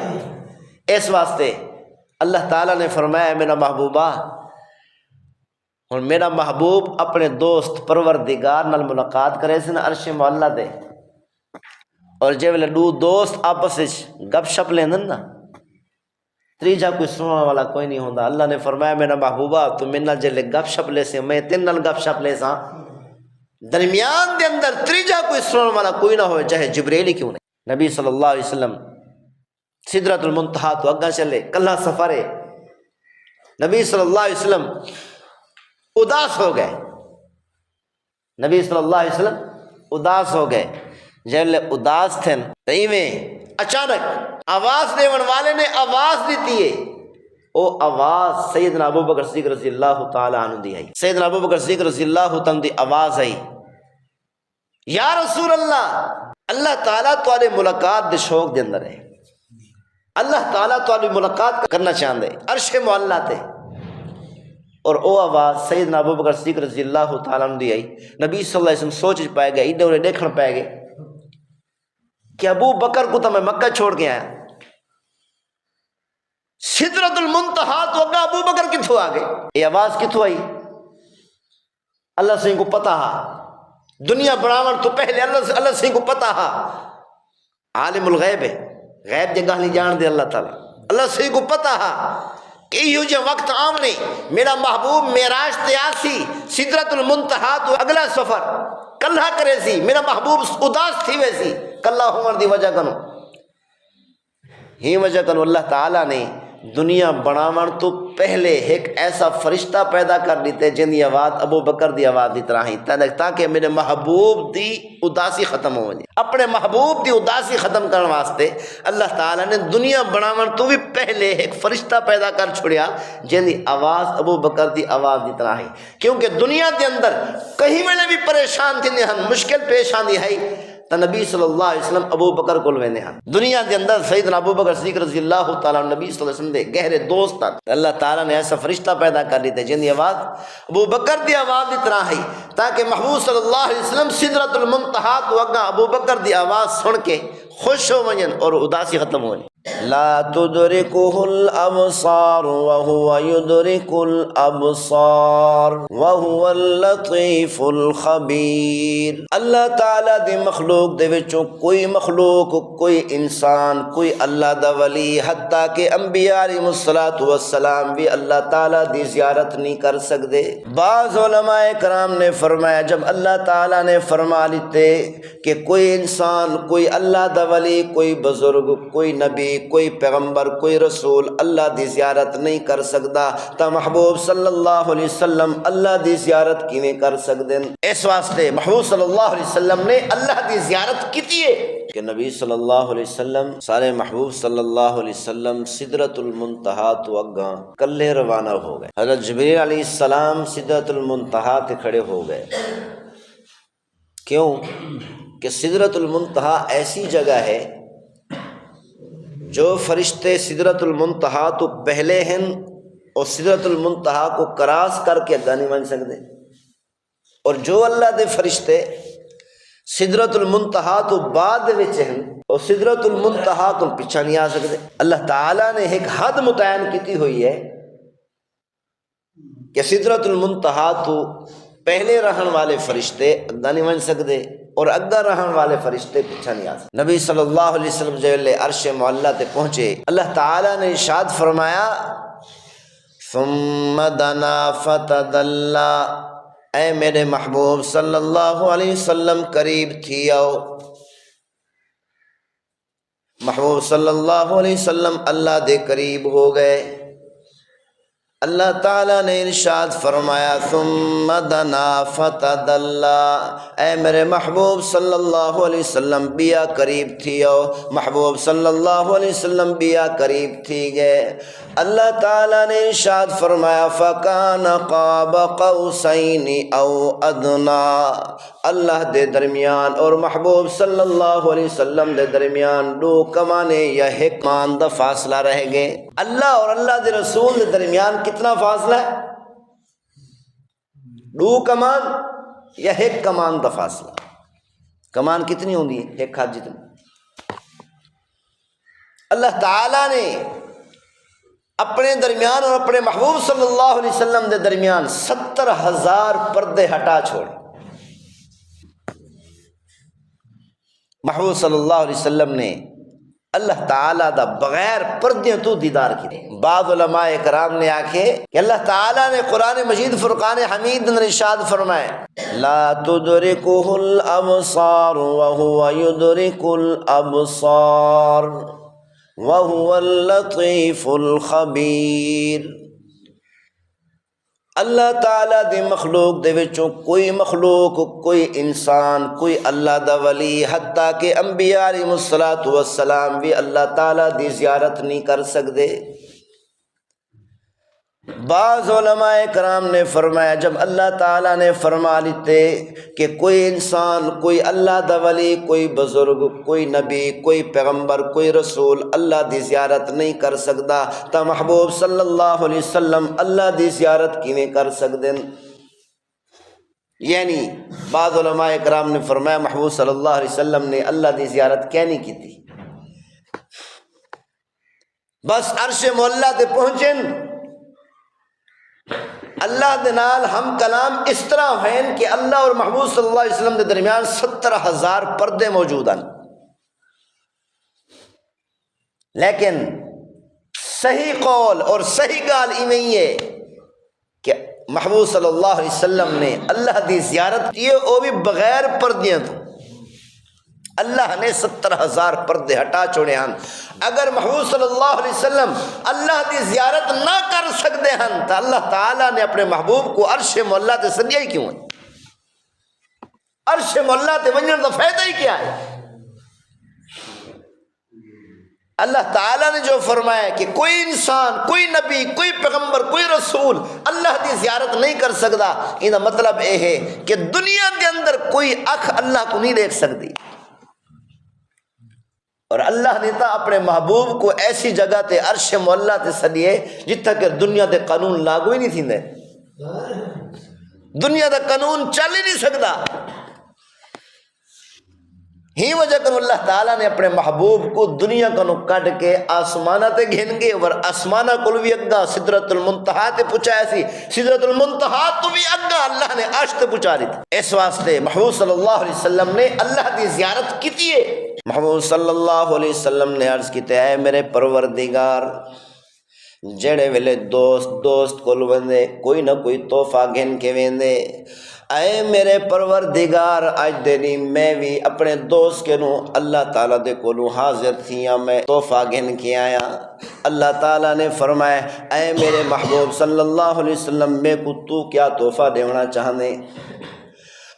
اس واسطے اللہ تعالیٰ نے فرمایا میرا محبوبہ، اور میرا محبوب اپنے دوست پروردگار نال ملاقات کرے سے نا عرش معلیٰ دے، اور جے ویلے دو دوست آپس گپ شپ لیندن نا تریجا کوئی سننے والا کوئی نہیں ہوندا. اللہ نے فرمایا میرا محبوبہ تو میرے نال جلے گپ شپ لے سے میں تین نال گپ شپ لے سا، درمیان دے اندر تریجا کوئی سننے والا کوئی نہ ہوئے چاہے جبریل ہی کیوں نہیں. نبی صلی اللہ علیہ وسلم سدرۃ المنتہا تو اگاں چلے، کلہ سفر ہے. نبی صلی اللہ علیہ وسلم اداس ہو گئے، نبی صلی اللہ علیہ وسلم اداس ہو گئے. جب اداس تھے تیویں اچانک آواز دیون والے نے آواز دیتی ہے، او آواز سیدنا ابو بکر صدیق رضی اللہ تعالی عنہ دی آئی۔ سیدنا ابو بکر صدیق رضی اللہ تعالی دی آواز آئی، یا رسول اللہ، اللہ تعالیٰ تواڈے ملاقات دے شوق دے اندر ہے، اللہ تعالیٰ تواڈی ملاقات کرنا چاہندے عرش معلیٰ تے۔ اور او آواز سیدنا ابو بکر صدیق رضی اللہ تعالیٰ عنہ دی آئی۔ نبی صلی اللہ علیہ وسلم سوچ پائے گئے، ایڈے انہیں دیکھن پائے گئے کہ ابو بکر کو تو میں مکہ چھوڑ کے آیا، سدرۃ المنتہا تو اگا ابو بکر کتھوں آ گئے؟ یہ آواز کتھوں آئی؟ اللہ سے کو پتہ ہا، دنیا بناون تو پہلے اللہ سے کو پتہ ہا، عالم الغیب ہے، غیب جگہ نہیں جان دے اللہ تعالیٰ، اللہ سے کو پتہ ہا کہ یہ جو وقت آمنے میرا محبوب معراج تے آسی سدرۃ المنتہا تو اگلا سفر کلہ کرے سی، میرا محبوب اداس تھی ویسی کلہ ہون دی وجہ کنو، ہی وجہ کنو اللہ تعالیٰ نے دنیا بناون تو پہلے ایک ایسا فرشتہ پیدا کر دیتے جن دی آواز ابو بکر دی آواز دی طرح ہی، تاکہ میرے محبوب دی اداسی ختم ہو جائے۔ اپنے محبوب دی اداسی ختم کرنے واسطے اللہ تعالیٰ نے دنیا بناون تو بھی پہلے ایک فرشتہ پیدا کر چھوڑیا جن دی آواز ابو بکر دی آواز دی طرح ہی، کیونکہ دنیا دے اندر کہیں ویلے بھی پریشان تھی نہیں، مشکل پیش آندی ہے تو نبی صلی اللہ علیہ وسلم ابو بکر کو لوینے ہیں۔ دنیا دے اندر سیدنا ابو بکر صدیق رضی اللہ تعالیٰ نبی صلی اللہ علیہ وسلم دے گہرے دوست تھا، اللہ تعالیٰ نے ایسا فرشتہ پیدا کر دیتے جن دی آواز ابو بکر دی آواز دی طرح ہے، تاکہ محبوب صلی اللہ علیہ وسلم سدرۃ المنتہا تو اگا ابو بکر دی آواز سن کے خوش ہو ونجن اور اداسی ختم ہو جائے۔ لا تدركه الابصار وهو يدرك الابصار وهو اللطيف الخبير۔ اللہ تعالی دی مخلوق دے وچوں کوئی مخلوق، کوئی انسان، کوئی اللہ دا ولی، حتیٰ کہ انبیاء علیہ الصلوۃ والسلام بھی اللہ تعالی دی زیارت نہیں کر سکتے۔ بعض علماء کرام نے فرمایا جب اللہ تعالی نے فرما لیتے کہ کوئی انسان، کوئی اللہ دا ولی، کوئی بزرگ، کوئی نبی، کوئی پیغمبر، کوئی رسول اللہ دی زیارت نہیں کر سکتا تا محبوب صلی اللہ علیہ وسلم اللہ دی زیارت کیویں کر سکتے؟ اس واسطے محبوب صلی اللہ علیہ وسلم نے اللہ دی زیارت کیتی ہے کہ نبی صلی اللہ علیہ وسلم سارے محبوب صلی اللہ علیہ وسلم سدرۃ المنتہا تو اگاں کلے روانہ ہو گئے۔ حضرت جبریل علیہ السلام سدرۃ المنتہا تے کھڑے ہو گئے۔ کیوں کہ سدرۃ المنتہا ایسی جگہ ہے جو فرشتے سدرۃ المنتہا تو پہلے ہیں اور سدرۃ المنتہا کو کراس کر کے اگا نہیں بن سکتے، اور جو اللہ دے فرشتے سدرۃ المنتہا تو بعد وچ ہیں اور سدرۃ المنتہا تو پیچھے نہیں آ سکتے۔ اللہ تعالیٰ نے ایک حد متعین کی ہوئی ہے کہ سدرۃ المنتہا تو پہلے رہن والے فرشتے اگا نہیں بن سکتے اور اگا رہن والے فرشتے پیچھے نہیں آ سکتے۔ نبی صلی اللہ علیہ وسلم جب عرش معلیٰ تے پہنچے، اللہ تعالیٰ نے ارشاد فرمایا ثم دنا فتدلی، اے میرے محبوب صلی اللہ علیہ وسلم قریب تھی آؤ۔ محبوب صلی اللہ علیہ وسلم اللہ دے قریب ہو گئے۔ اللہ تعالیٰ نے ارشاد فرمایا ثم دنا فتدلی، اے میرے محبوب صلی اللہ علیہ وسلم بیا قریب تھی ہو۔ محبوب صلی اللہ علیہ وسلم بیا قریب تھی گئے۔ اللہ تعالیٰ نے ارشاد فرمایا فکان قاب قوسین او ادنا، اللہ دے درمیان اور محبوب صلی اللہ علیہ وسلم دے درمیان دو کمانے یا ایک کمان دا فاصلہ رہ گئے۔ اللہ اور اللہ دے رسول دے درمیان کتنا فاصلہ ہے؟ دو کمان یا ایک کمان دا فاصلہ۔ کمان کتنی ہوندی ہے؟ ایک ہاتھ جتنی۔ اللہ تعالیٰ نے اپنے درمیان اور اپنے محبوب صلی اللہ علیہ وسلم دے درمیان 70,000 پردے ہٹا چھوڑے۔ محبوب صلی اللہ علیہ وسلم نے اللہ تعالیٰ دا بغیر پردے تو دیدار کی۔ بعض علماء کرام نے آکھے کہ اللہ تعالیٰ نے قرآن مجید فرقان حمید میں ارشاد فرمائے لا تدرکہ الابصار وہو یدرک الابصار وَهُوَ اللَّطِيفُ الْخَبِيرُ۔ اللہ تعالیٰ دی مخلوق دے وچوں کوئی مخلوق، کوئی انسان، کوئی اللہ دا ولی، حتیٰ کہ انبیاء علیہ الصلوۃ والسلام بھی اللہ تعالیٰ دی زیارت نہیں کر سکتے۔ بعض علماء کرام نے فرمایا جب اللہ تعالیٰ نے فرما لیتے کہ کوئی انسان، کوئی اللہ دا ولی، کوئی بزرگ، کوئی نبی، کوئی پیغمبر، کوئی رسول اللہ دی زیارت نہیں کر سکتا تو محبوب صلی اللہ علیہ وسلم اللہ دی زیارت کیویں کر سکتے ہیں؟ یعنی بعض علماء کرام نے فرمایا محبوب صلی اللہ علیہ وسلم نے اللہ دی زیارت کیا نہیں کی تھی؟ بس عرش مولا تے پہنچن، اللہ دے نال ہم کلام اس طرح ہیں کہ اللہ اور محبوب صلی اللہ علیہ وسلم دے درمیان 70,000 پردے موجود ہیں، لیکن صحیح قول اور صحیح گال ایویں ہی ہے کہ محبوب صلی اللہ علیہ وسلم نے اللہ دی زیارت کی، وہ بھی بغیر پردیاں تو اللہ نے 70,000 پردے ہٹا چھوڑے ہیں۔ اگر محبوب صلی اللہ علیہ وسلم اللہ دی زیارت نہ کر سکتے ہیں تو اللہ تعالیٰ نے اپنے محبوب کو عرش مولا تے سدیا ہی کیوں ہے؟ عرش مولا تے ونجن کا فائدہ ہی کیا ہے؟ اللہ تعالیٰ نے جو فرمایا کہ کوئی انسان، کوئی نبی، کوئی پیغمبر، کوئی رسول اللہ دی زیارت نہیں کر سکتا، یہ مطلب یہ ہے کہ دنیا کے اندر کوئی اکھ اللہ کو نہیں دیکھ سکتی، اور اللہ نے تا اپنے محبوب کو ایسی جگہ تے عرش مولا تے سدیے جتھا کہ دنیا دے قانون لاگو ہی نہیں تھیندے، دنیا دا قانون چل ہی نہیں سکتا۔ ہی وجہ کہ اللہ تعالیٰ نے اپنے محبوب کو دنیا کو کٹ کے آسمانہ تے گھن گے، اور آسمانہ کو بھی اگا سدرۃ المنتہا تے پہنچایا سی، سدرۃ المنتہا تو بھی اگا اللہ نے عرش تے پہنچا دی تھی۔ اس واسطے محبوب صلی اللہ علیہ وسلم نے اللہ دی زیارت کی ہے۔ محبوب صلی اللہ علیہ وسلم نے عرض کیتے اے میرے پروردگار، جڑے ویلے دوست کول وندے کوئی نہ کوئی تحفہ گھن کے ویندے، اے میرے پروردگار اج دینی میں بھی اپنے دوست کے نو اللہ تعالیٰ دے کولو حاضر تھیاں، میں تحفہ گھن کے آیا۔ اللہ تعالیٰ نے فرمایا اے میرے محبوب صلی اللہ علیہ وسلم میں کو تو کیا تحفہ دینا چاہنے؟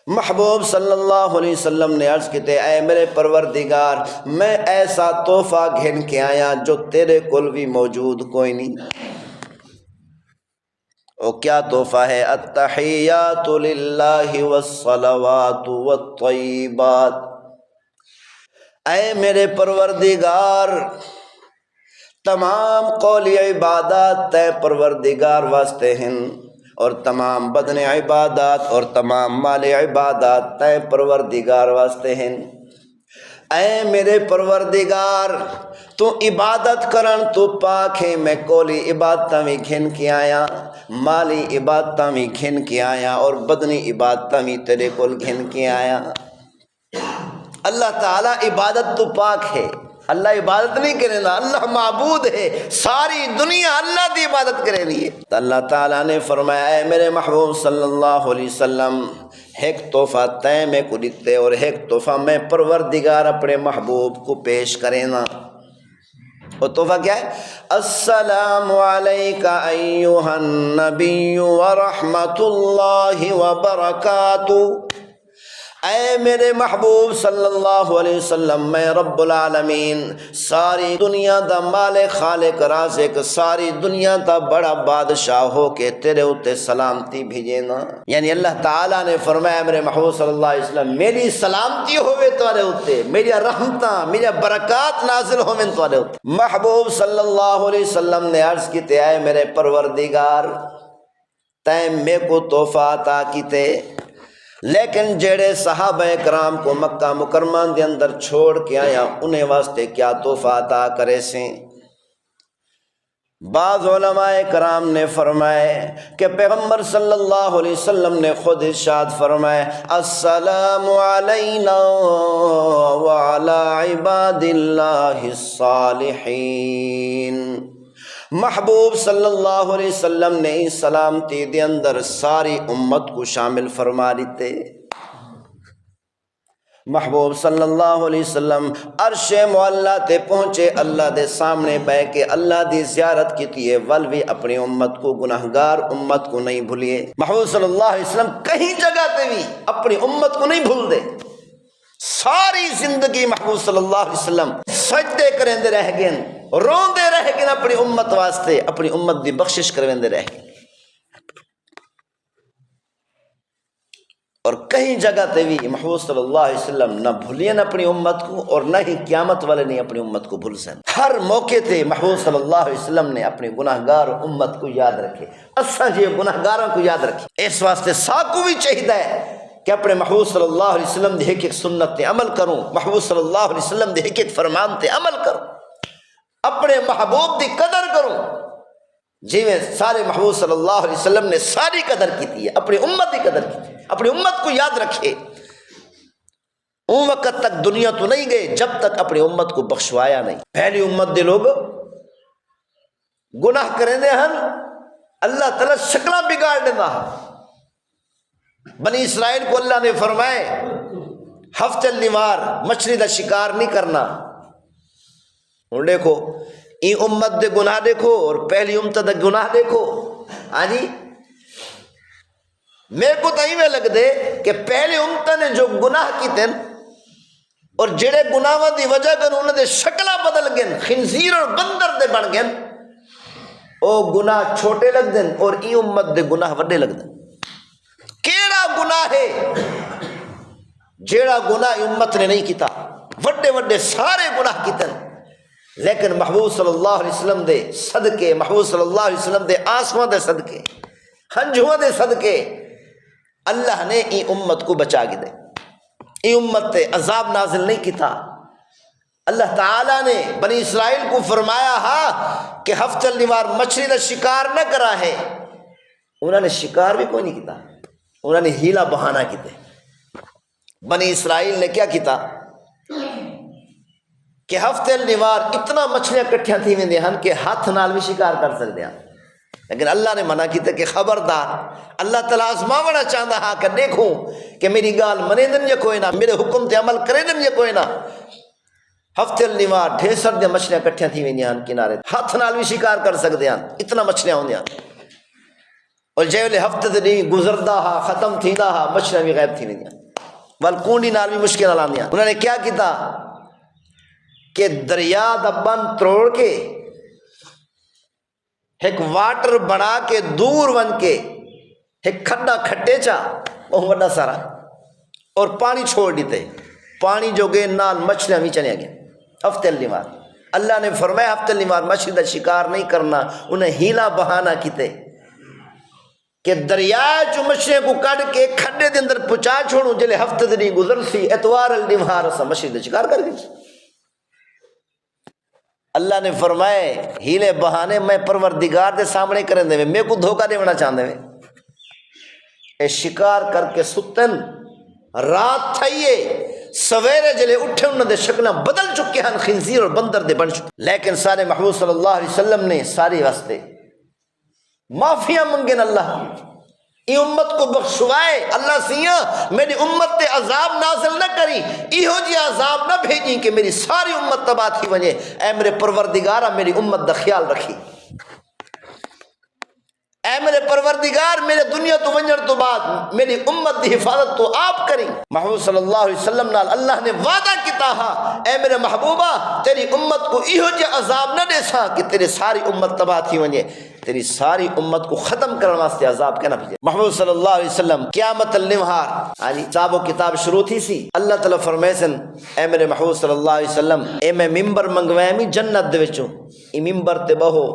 محبوب صلی اللہ علیہ وسلم نے عرض کیتے اے میرے پروردگار میں ایسا تحفہ گھن کے آیا جو تیرے کول بھی موجود کوئی نہیں۔ او کیا تحفہ ہے؟ التحیات للہ والصلوات والطیبات۔ اے میرے پروردگار تمام قولی عبادات تے پروردگار واسطے ہیں، اور تمام بدن عبادات اور تمام مال عبادات تے پروردگار واسطے ہیں۔ اے میرے پروردگار تو عبادت کرن تو پاک ہے، میں کولی عبادتاں بھی گھن کے آیا، مالی عبادتاں بھی گھن کے آیا، اور بدنی عبادتاں بھی تیرے کول گھن کے آیا۔ اللہ تعالیٰ عبادت تو پاک ہے، اللہ عبادت نہیں کرے نا، اللہ معبود ہے، ساری دنیا اللہ دی عبادت کرے لیے۔ تو اللہ تعالیٰ نے فرمایا اے میرے محبوب صلی اللہ علیہ وسلم ایک تحفہ تے میں کو دیتے، اور ایک تحفہ میں پروردگار اپنے محبوب کو پیش کرے نا۔ وہ تحفہ کیا ہے؟ السلام علیک ایھا النبی ورحمۃ اللہ وبرکاتہ۔ اے میرے محبوب صلی اللہ علیہ وسلم میں رب العالمین ساری دنیا دا مالک خالق رازق، ساری دنیا دا بڑا بادشاہ ہو کے تیرے اتے سلامتی بھیجے نا۔ یعنی اللہ تعالیٰ نے فرمایا میرے محبوب صلی اللہ علیہ وسلم میری سلامتی ہوئے تمہارے اتے، میری رحمتاں میری برکات نازل ہوئے تمہارے اتے۔ محبوب صلی اللہ علیہ وسلم نے عرض کیتے اے میرے پروردگار تیں میں کو تحفہ عطا کیتے، لیکن جڑے صحابہ کرام کو مکہ مکرمہ دے اندر چھوڑ کے آیا انہیں واسطے کیا تحفہ عطا کرے سے؟ بعض علماء کرام نے فرمائے کہ پیغمبر صلی اللہ علیہ وسلم نے خود ارشاد فرمائے السلام علینا وعلی عباد اللہ الصالحین۔ محبوب صلی اللہ علیہ وسلم نے اس سلامتی دے اندر ساری امت کو شامل فرما لیتے۔ محبوب صلی اللہ علیہ وسلم عرش معلا تے پہنچے، اللہ دے سامنے بہ کے اللہ دی زیارت کیتی ہے، ول بھی اپنی امت کو، گناہگار امت کو نہیں بھولیے۔ محبوب صلی اللہ علیہ وسلم کہیں جگہ تے بھی اپنی امت کو نہیں بھول دے۔ ساری زندگی محبوب صلی اللہ علیہ وسلم سجدے کریندے رہ گئے، روندے رہ گئے اپنی امت واسطے، اپنی امت دی بخشش کرویندے رہ گئے۔ اور کہیں جگہ تے بھی محبوب صلی اللہ علیہ وسلم نہ بھولین اپنی امت کو، اور نہ ہی قیامت والے نے اپنی امت کو بھول سن۔ ہر موقع تے محبوب صلی اللہ علیہ وسلم نے اپنی گناہگار امت کو یاد رکھے، اساں جی گناہگاراں کو یاد رکھے۔ اس واسطے ساکو بھی چاہیے کہ اپنے محبوب صلی اللہ علیہ وسلم دی ایک ایک سنت تے عمل کروں، محبوب صلی اللہ علیہ وسلم دی ایک ایک فرمان تے عمل کروں، اپنے محبوب دی قدر کروں، جی میں سارے محبوب صلی اللہ علیہ وسلم نے ساری قدر کی ہے، اپنی امت کی قدر کی، اپنی امت کو یاد رکھے۔ ان وقت تک دنیا تو نہیں گئے جب تک اپنی امت کو بخشوایا نہیں۔ پہلی امت دے لوگ گناہ کریں دے ہن، اللہ تعالیٰ شکلہ بگاڑ دینا۔ بنی اسرائیل کو اللہ نے فرمائے ہفتے النوار مچھلی دا شکار نہیں کرنا۔ اور دیکھو این امت دے گناہ دیکھو اور پہلی امت دے گناہ دیکھو۔ ہاں جی میرے کو تو ایویں لگ دے کہ پہلی امت نے جو گناہ کیتے اور جڑے گناہاں دی وجہ کر انہوں نے شکلہ بدل گئے، خنزیر اور بندر دے بن گئے، او گناہ چھوٹے لگ دیں اور ای امت دے گناہ وڈے لگ دیں۔ کیڑا گناہ ہے جیڑا گناہ امت نے نہیں کیتا؟ وڈے وڈے سارے گناہ کیتے، لیکن محبوب صلی اللہ علیہ وسلم دے صدقے، محبوب صلی اللہ علیہ وسلم دے آنسواں دے صدقے، ہنجھواں دے صدقے اللہ نے ای امت کو بچا کے دے، ای امت تے عذاب نازل نہیں کیتا۔ اللہ تعالیٰ نے بنی اسرائیل کو فرمایا ہاں کہ ہفتے النوار مچھلی کا شکار نہ کرا ہے، انہوں نے شکار بھی کوئی نہیں کیتا، انہوں نے ہیلا بہانہ کیتے۔ بنی اسرائیل نے کیا کیتا کہ ہفتے النوار اتنا مچھلیاں کٹھیاں تھی ویندے ہن کہ ہاتھ نال بھی شکار کر سکتے ہیں، لیکن اللہ نے منع کیتا کہ خبردار، اللہ تعالیٰ آزماونا چاہتا ہاں کہ دیکھوں کہ میری گال منے دن یا کوئی نہ، میرے حکم تے عمل کرے دن یا کوئی نہ۔ ہفتے النوار ڈھیر سر دیا مچھلیاں کٹھیاں تھی ویندے ہن کنارے، ہاتھ نال بھی شکار کر سکتے ہیں، اتنا مچھلیاں ہوندے ہیں۔ اور جیولے ہفتے تے نہیں گزردا ہا، ختم تھیندا ہا، مچھلیاں بھی غائب تھی ویندیاں، ول کونڈی نال بھی مشکل نال آندیاں۔ انہوں نے کیا کیتا کہ دریا دا بند توڑ کے ایک واٹر بنا کے دور ون کے ایک کھڈا کھٹے چا بہت بڑا سارا اور پانی چھوڑ دیتے، پانی جو گئے نال مچھلیاں بھی چلے گئے۔ ہفتے النوار اللہ نے فرمایا ہفتے النوار مچھلی دا شکار نہیں کرنا، انہیں ہیلا بہانہ کیتے کہ دریا چو مچھلیاں کو کٹ کے کھڈے دے اندر پچا چھوڑوں، جلے ہفتے دے نہیں گزر سی اتوار النوار اسا مچھلی دا شکار کر گئے۔ اللہ نے فرمائے ہیلے بہانے میں پروردگار دے سامنے کریں دے میں کو دھوکہ دیونا چاہتے ہیں، اے شکار کر کے ستن رات تھائیے سویرے جلے اٹھے انہوں نے شکلیں بدل چکے ہیں، خنزیر اور بندر دے بن چکے، لیکن سارے محبوب صلی اللہ علیہ وسلم نے ساری واسطے معافیاں منگن اللہ ای امت کو بخشوائے۔ اللہ سیاں میری امت تے عذاب نازل نہ کری، ایہو جی عذاب نہ بھیجی کہ میری ساری امت تباہ تھی ونجے، اے میرے پروردگارہ میری امت دا خیال رکھی، اے میرے پروردگار میرے دنیا تو ونجر تو بعد میری امت دی حفاظت تو آپ کریں۔ محبوب صلی اللہ علیہ وسلم نال اللہ نے وعدہ کیتا ہا اے میرے محبوبہ تیری امت کو ایہو جی عذاب نہ دے سا کہ تیری ساری امت تباہ تھی ونجے، تیری ساری امت کو ختم کرنے واسطے عذاب کہنا بھیجے۔ محمود صلی اللہ علیہ وسلم قیامت النہار حساب و کتاب شروع تھی سی، اللہ تعالیٰ فرمائے سن اے میرے محمود صلی اللہ علیہ وسلم اے میں ممبر منگوائے میں جنت دے وچوں، ای ممبر تے بہو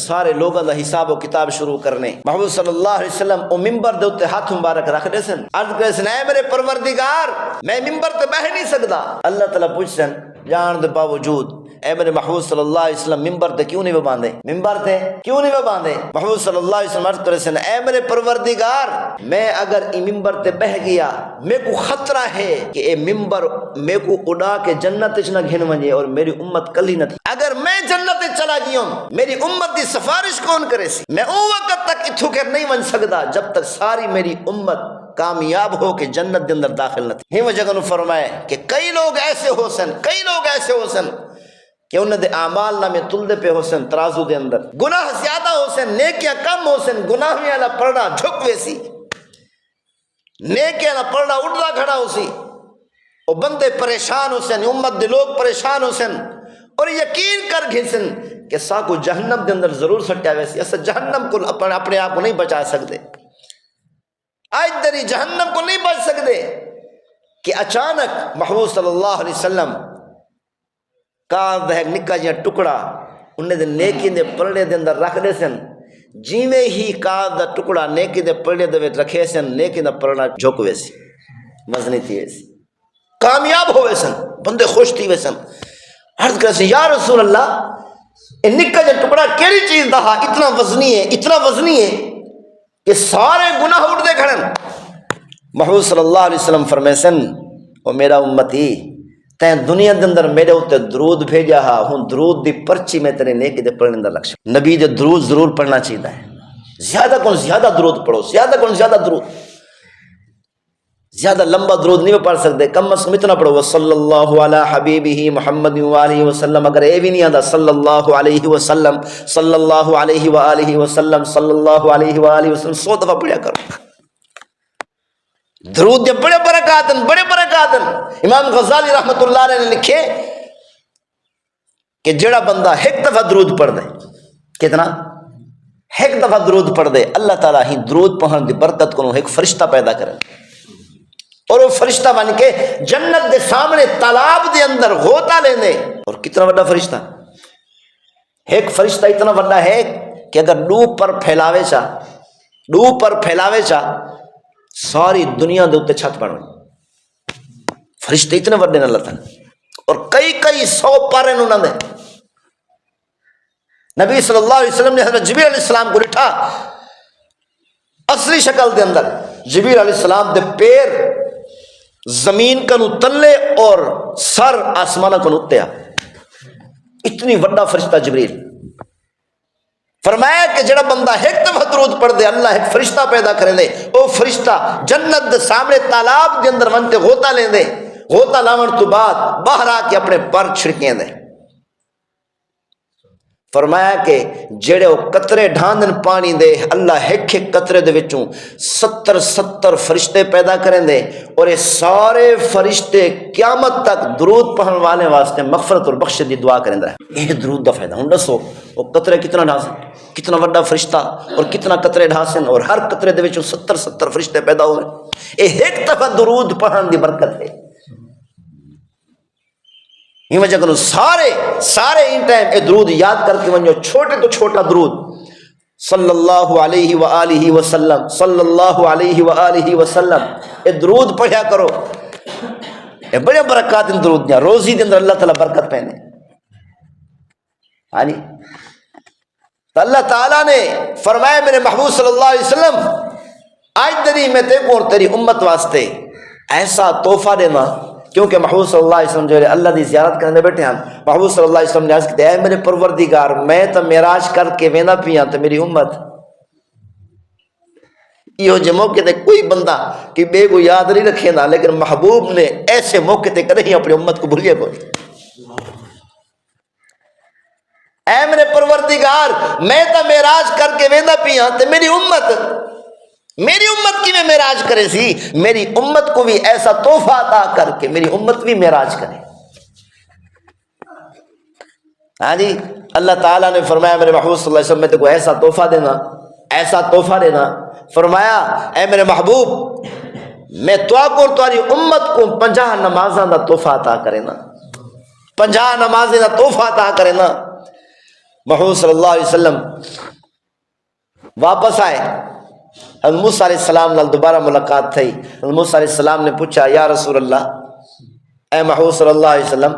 سارے لوگوں دا حساب و کتاب شروع کرنے۔ محمود صلی اللہ علیہ وسلم او ممبر دے اتے ہاتھ مبارک رکھ دے سن، عرض کرے سن اے میرے پروردگار میں ممبر تے بہ نہیں سکدا۔ اللہ تعالیٰ پوچھ سن جان دے باوجود اے میرے محبوب صلی اللہ علیہ وسلم ممبر تے کیوں نہیں باندھے، ممبر تے کیوں نہیں باندھے؟ محبوب صلی اللہ علیہ وسلم عرض کرے سن اے میرے پروردگار میں اگر ای ممبر تے بہ گیا میں کو خطرہ ہے کہ اے ممبر میں کو اڑا کے جنت وچ نہ گھن ونجے اور میری امت کلی نہ تھی، اگر میں جنت وچ چلا گیا میری امت دی سفارش کون کرے سی؟ میں او وقت تک اتھو کر نہیں ون سکدا جب تک ساری میری امت کامیاب ہو کے جنت دے اندر داخل نہ تھی۔ ہی وجہ کنو فرمائے کہ کئی لوگ ایسے ہو سن کہ انہوں دے اعمال نامے تلدے پہ ہو سن ترازو دے اندر، گناہ زیادہ ہو سن نیکیاں کم ہو سن، گناہ میں اللہ پڑھنا جھک ویسی، نیکیاں اللہ پڑھنا اٹھنا کھڑا ہو سی، اور بندے پریشان ہو سن، امت دے لوگ پریشان ہو سن، اور یقین کر گھسن کہ سا کو جہنم دے اندر ضرور سٹیا ویسی، اسا جہنم کو اپنے آپ کو نہیں بچا سکتے، آج دری جہنم کو نہیں بچ سکتے، کہ اچانک محبوب صلی اللہ علیہ وسلم کا نکا جہاں ٹکڑا انہیں دے نیکی دے پلڑے دے اندر رکھ دے سن، جیویں ہی کا دا ٹکڑا نیکی دے پلڑے دے رکھے سن، نیکی دا پلڑا جھک ویسی، مزنی تھی ویسی، کامیاب ہوئے سن، بندے خوش تھی ویسن، عرض کرے سن یا رسول اللہ نکا جہاں ٹکڑا کیڑی چیز دا اتنا وزنی ہے کہ سارے گناہ اٹھ دے کھڑن۔ محبوب صلی اللہ علیہ وسلم فرمائے سن او میرا امتی تین دنیا دے اندر میرے اوتے درود بھیجا ہا، ہوں درود دی پرچی میں تیرے نیکی دے پڑھنے اندر لکھ شکا۔ نبی دے درود ضرور پڑھنا چاہیے ہے، زیادہ کون زیادہ درود پڑھو، زیادہ درود، زیادہ لمبا درود نہیں پڑھ سکتے، کم از کم اتنا پڑھو صلی اللہ علی حبیبہ محمد وآلہ وسلم، اگر یہ بھی نہیں آتا صلی اللہ علیہ وسلم، صلی اللہ علیہ وآلہ وسلم، صلی اللہ علیہ وآلہ وسلم 100 دفعہ پڑھیا کرو۔ درود دے بڑے برکات۔ امام غزالی رحمت اللہ علیہ نے لکھے کہ جڑا بندہ ایک دفعہ درود پڑھ دے، کتنا؟ ایک دفعہ درود پڑھ دے، اللہ تعالیٰ ہی درود پڑھن دی برکت کو ایک فرشتہ پیدا کرے، اور وہ فرشتہ بن کے جنت دے سامنے تالاب دے اندر غوطہ لیندے۔ اور کتنا بڑا فرشتہ، ایک فرشتہ اتنا بڑا ہے کہ اگر ڈوب پر پھیلاوے چا ساری دنیا دے اوتے چھت بن گئی، فرشتے اتنے بڑے نے اللہ تعالیٰ، اور کئی 100 پارے انہوں نے۔ نبی صلی اللہ علیہ وسلم نے حضرت جبریل علیہ السلام کو لٹھا اصلی شکل دے اندر، جبریل علیہ السلام دے پیر زمین کنو تلے اور سر آسمانہ کنو اتیا، اتنی وڈا فرشتہ جبریل۔ فرمایا کہ جڑا بندہ ایک دفعہ درود پڑھ دے اللہ ایک فرشتہ پیدا کریں دے، وہ فرشتہ جنت دے سامنے تالاب دے اندر منتے غوطہ لیں دے، غوطہ لاون تو بعد باہر آ کے اپنے پر چھڑکیں دے۔ فرمایا کہ جڑے وہ قطرے ڈھاندن پانی دے اللہ ایک قطرے دے وچوں 70 فرشتے پیدا کریں دے، اور یہ سارے فرشتے قیامت تک درود پڑھن والے واسطے مغفرت اور بخشش دی دعا کریں دے۔ یہ درود دا فائدہ ہوں دسو وہ قطرے کتنا ڈھاسن، کتنا بڑا فرشتہ اور کتنا قطرے ڈھاسن، اور ہر قطرے دے وچوں 70 فرشتے پیدا ہوئے، یہ ایک دفعہ درود پڑھن دی برکت ہے۔ یہ وجہ کرو سارے ان ٹائم اے درود یاد کر کے ونجو، چھوٹے تو چھوٹا درود صلی اللہ علیہ وآلہ وسلم، صلی اللہ علیہ وآلہ وسلم، اے درود پڑھیا کرو، اے بڑے برکات ان درود دیا، روزی دے اندر اللہ تعالیٰ برکت پہنے۔ ہاں جی، تو اللہ تعالیٰ نے فرمایا میرے محبوب صلی اللہ علیہ وسلم آج دنی میں تے کو اور تیری امت واسطے ایسا تحفہ دینا، کیونکہ محبوب صلی اللہ علیہ وسلم جو ہے اللہ دی زیارت کرنے بیٹھے ہیں، محبوب صلی اللہ علیہ وسلم نے عرض کیا اے میرے پروردگار میں تو معراج کر کے وینا پیاں تو میری امت یہ جو موقع تے کوئی بندہ کہ بے کو یاد نہیں رکھے نا، لیکن محبوب نے ایسے موقع تے کرے ہی اپنی امت کو بھولیا کوئی۔ اے میرے پروردگار میں تو معراج کر کے وینا پیاں تو میری امت کی میں معراج کرے سی، میری امت کو بھی ایسا تحفہ عطا کر کے میری امت بھی معراج کرے۔ ہاں جی، اللہ تعالیٰ نے فرمایا میرے محبوب صلی اللہ علیہ وسلم میں تے کو ایسا تحفہ دینا، فرمایا اے میرے محبوب میں تو کو تاری امت کو 50 نمازاں دا تحفہ عطا کرے نا، 50 نمازیں دا تحفہ عطا کرے نا۔ محبوب صلی اللہ علیہ وسلم واپس آئے، حضرت موسیٰ علیہ السلام نال دوبارہ ملاقات تھی، حضرت موسیٰ علیہ السلام نے پوچھا یا رسول اللہ، اے محبوب صلی اللہ علیہ وسلم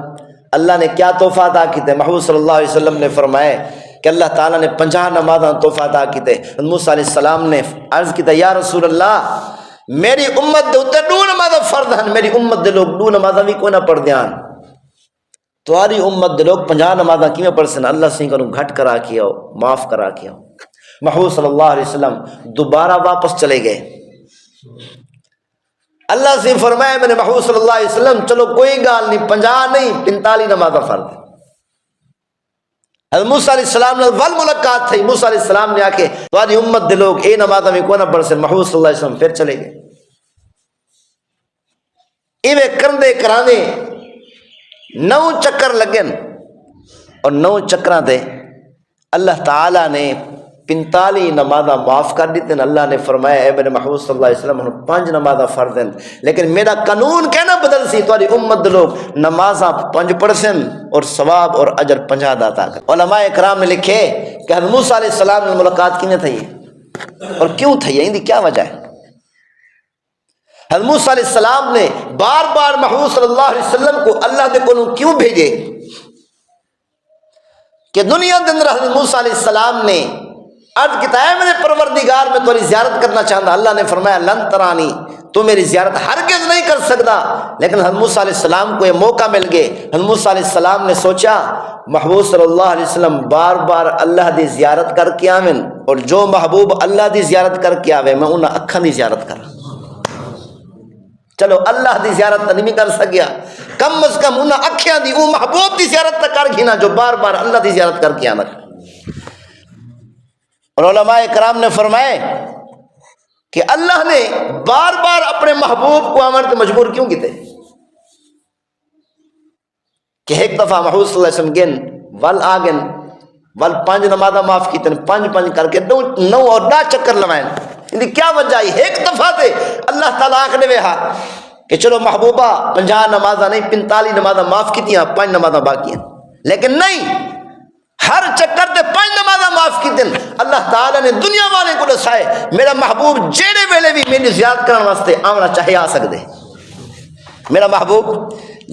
اللہ نے کیا تحفہ عطا کیتے؟ محبوب صلی اللہ علیہ وسلم نے فرمایا کہ اللہ تعالیٰ نے 50 نمازاں تحفہ عطا کیتے۔ حضرت موسیٰ علیہ السلام نے عرض کیتا یا رسول اللہ میری امت دے اتے 2 نمازاں فرض ہیں، میری امت دے لوگ 2 نمازاں بھی کوئی نہ پڑھ دیاں، تمہاری امت دے لوگ 50 نمازاں کیویں پڑھ سن؟ اللہ سے کنوں گھٹ کرا کے آؤ، معاف کرا کے آؤ۔ محبوب صلی اللہ علیہ وسلم دوبارہ واپس چلے گئے، اللہ سے فرمایا میں نے محبوب صلی اللہ علیہ وسلم چلو کوئی گال نہیں 50 نہیں 45 نمازہ فرض ہے۔ حضرت موسیٰ علیہ السلام نے ول ملاقات تھی، موسیٰ علیہ السلام نے آ کے تمہاری امت دے لوگ اے نمازہ میں کوئی نہ پڑھ سے، محبوب صلی اللہ علیہ وسلم پھر چلے گئے۔ ایویں کرندے کرانے 9 چکر لگن اور 9 چکراں دے اللہ تعالیٰ نے 45 نمازاں معاف کر دیتے ہیں۔ اللہ نے فرمایا اے میرے محبوب صلی اللہ علیہ وسلم 5 نمازاں فرض ہیں، لیکن میرا قانون کہنا بدل سی، تمہاری امت لوگ نمازاں 5 پڑھ سن اور ثواب اور اجر 50 داتا کر۔ علماء کرام نے لکھے کہ حضرت موسیٰ علیہ السلام نے ملاقات کی تھی اور کیوں تھی، ان کی کیا وجہ ہے؟ حضرت موسیٰ علیہ السلام نے بار بار محبوب صلی اللہ علیہ وسلم کو اللہ دے کو کیوں بھیجے کہ دنیا کے اندر حضرت موسیٰ علیہ السلام نے عرض کیتا ہے میرے پروردگار میں تمہاری زیارت کرنا چاہتا۔ اللہ نے فرمایا لن ترانی، تو میری زیارت ہرگز نہیں کر سکتا، لیکن حضرت موسیٰ علیہ السلام کو یہ موقع مل گئے۔ حضرت موسیٰ علیہ السلام نے سوچا محبوب صلی اللہ علیہ وسلم بار بار اللہ دی زیارت کر کے آویں، اور جو محبوب اللہ دی زیارت کر کے آوے میں انہاں اکھاں دی زیارت کر، چلو اللہ دی زیارت تو نہیں کر سکیا، کم از کم انہاں اکھیاں دی وہ محبوب دی زیارت تک کر گھینا جو بار بار اللہ دی زیارت کر کے آنا۔ اور علماء کرام نے فرمائے کہ اللہ نے بار بار اپنے محبوب کو آمر تو مجبور کیوں کیتے کہ ایک دفعہ محبوب صلی اللہ علیہ وسلم گن ول آگن ول 5 نمازہ معاف کیتے ہیں، 5 کر کے 9 اور 10 چکر لوائیں۔ ان کیا وجہ ہے؟ ایک دفعہ تے اللہ تعالیٰ آخنے وے ہاں کہ چلو محبوبہ 50 نمازہ نہیں 45 نمازہ معاف کیتیاں، 5 نمازہ باقی ہیں، لیکن نہیں، ہر چکر تے 5 نمازہ معاف کی دن اللہ تعالیٰ نے دنیا والے کو دسائے میرا محبوب جیڑے ویلے بھی میری زیارت کرنے واسطے آمنا چاہے آ سکتے، میرا محبوب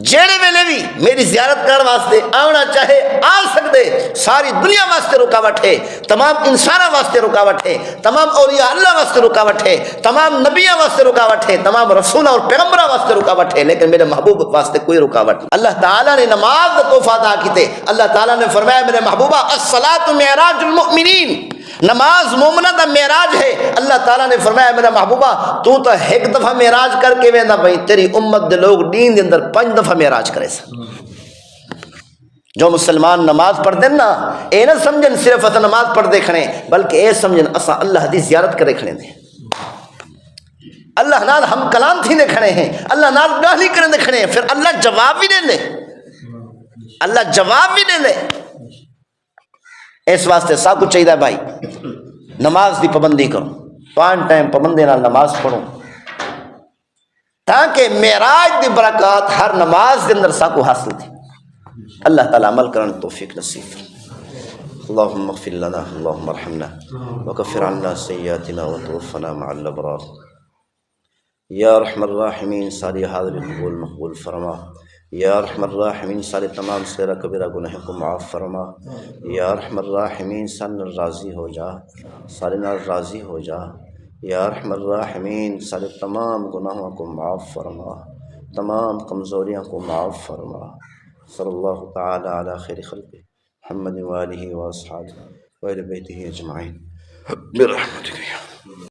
جیڑے ویلے بھی میری زیارت کرنے واسطے آمنا چاہے آ سکتے۔ ساری دنیا واسطے رکاوٹ ہے، تمام انسانہ واسطے رکاوٹ ہے، تمام اولیاء اللہ واسطے رکاوٹ ہے، تمام نبیوں واسطے رکاوٹ ہے، تمام رسولہ اور پیغمبروں واسطے رکاوٹ ہے، لیکن میرے محبوب واسطے کوئی رکاوٹ نہیں۔ اللہ تعالیٰ نے نماز کا تحفہ عطا کیتے، اللہ تعالیٰ نے فرمایا میرے محبوبہ الصلاۃ معراج المؤمنین، نماز مومنہ دا معراج ہے۔ اللہ تعالیٰ نے فرمایا میرا محبوبہ تو ایک دفعہ معراج کر کے ویندا بھائی، تیری امت دے لوگ دین دے اندر 5 دفعہ معراج کرے سن۔ جو مسلمان نماز پڑھ دیں نا، اے نہ سمجھن صرف اسا نماز پڑھ دے کھڑے، بلکہ اے سمجھن اسا اللہ دی زیارت کرے کھڑے دیں، اللہ نال ہم کلام تھی نے کھڑے ہیں، اللہ نال گالی کرنے دے کھڑے ہیں، پھر اللہ جواب بھی دے لے، اللہ جواب بھی دے لے۔ اس واسطے سب کچھ چاہیے بھائی نماز دی پابندی کرو، 5 ٹائم پابندی نال نماز پڑھو تاکہ معراج دی برکات ہر نماز دے اندر سب کو حاصل تھی۔ اللہ تعالیٰ عمل کرنے توفیق نصیب۔ اللہم اغفر لنا اللہم ارحمنا وکفر عنا سیئاتنا وتوفنا مع الابرار۔ یا رحم الراحمین ساری حاضر قبول مقبول فرما، یا رحم الراحمین سارے تمام صغیرہ کبیرہ گناہ کو معاف فرما، یا رحم الراحمین سارے راضی ہو جا، سارے نال راضی ہو جا، یا رحم الراحمین سارے تمام گناہوں کو معاف فرما، تمام کمزوریوں کو معاف فرما۔ صلی اللہ تعالی علی خیر خلق محمد وآلہ واصحابہ وآل بیتہ اجمعین برحمتک۔